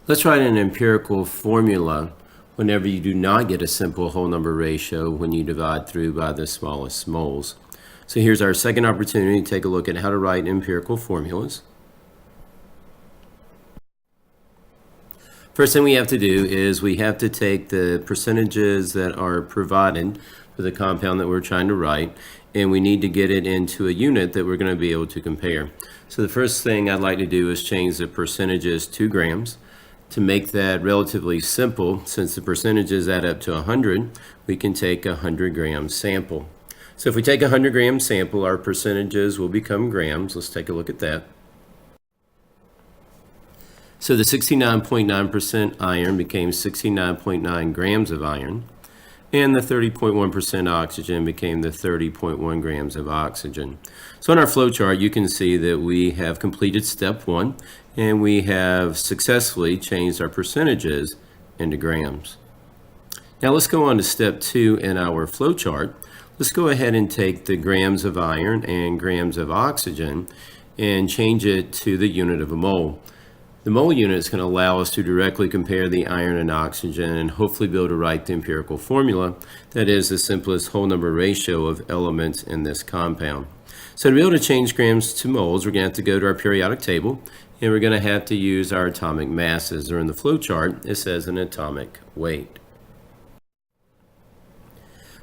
Let's write an empirical formula whenever you do not get a simple whole number ratio when you divide through by the smallest moles. So here's our second opportunity to take a look at how to write empirical formulas. First thing we have to do is we have to take the percentages that are provided for the compound that we're trying to write, and we need to get it into a unit that we're going to be able to compare. So the first thing I'd like to do is change the percentages to grams. To make that relatively simple, since the percentages add up to 100, we can take a 100 gram sample. So if we take a 100 gram sample, our percentages will become grams. Let's take a look at that. So the 69.9% iron became 69.9 grams of iron, and the 30.1% oxygen became the 30.1 grams of oxygen. So on our flow chart, you can see that we have completed step one, and we have successfully changed our percentages into grams. Now let's go on to step two in our flow chart. Let's go ahead and take the grams of iron and grams of oxygen and change it to the unit of a mole. The mole unit is going to allow us to directly compare the iron and oxygen and hopefully be able to write the empirical formula that is the simplest whole number ratio of elements in this compound. So to be able to change grams to moles, we're going to have to go to our periodic table, and we're going to have to use our atomic masses, or in the flow chart it says an atomic weight.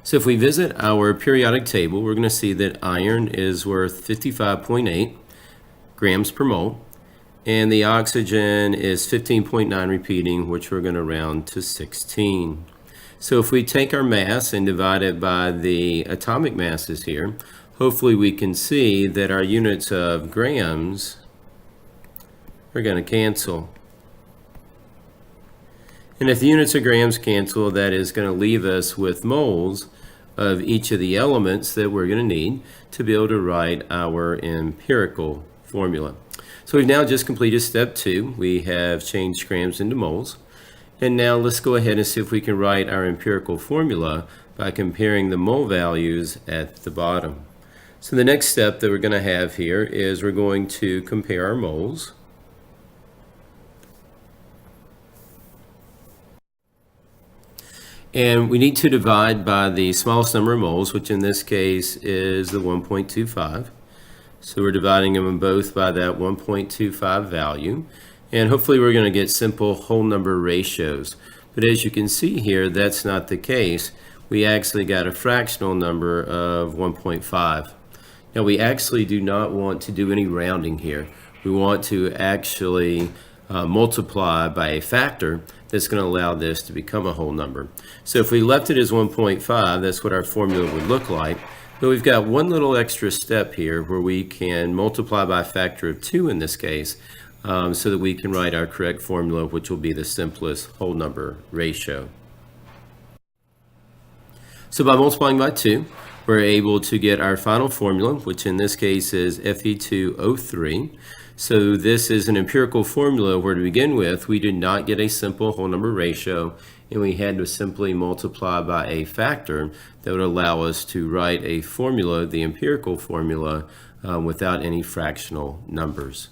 So if we visit our periodic table, we're going to see that iron is worth 55.8 grams per mole, and the oxygen is 15.9 repeating, which we're going to round to 16. So if we take our mass and divide it by the atomic masses here, hopefully we can see that our units of grams are going to cancel. And if the units of grams cancel, that is going to leave us with moles of each of the elements that we're going to need to be able to write our empirical formula. So we've now just completed step two. We have changed grams into moles. And now let's go ahead and see if we can write our empirical formula by comparing the mole values at the bottom. So the next step that we're going to have here is we're going to compare our moles. And we need to divide by the smallest number of moles, which in this case is the 1.25. So we're dividing them both by that 1.25 value. And hopefully we're going to get simple whole number ratios. But as you can see here, that's not the case. We actually got a fractional number of 1.5. Now we actually do not want to do any rounding here. We want to actually multiply by a factor that's going to allow this to become a whole number. So if we left it as 1.5, that's what our formula would look like. But we've got one little extra step here where we can multiply by a factor of 2 in this case, so that we can write our correct formula, which will be the simplest whole number ratio. So by multiplying by 2, we're able to get our final formula, which in this case is Fe2O3. So this is an empirical formula where to begin with, we did not get a simple whole number ratio, and we had to simply multiply by a factor that would allow us to write a formula, the empirical formula, without any fractional numbers.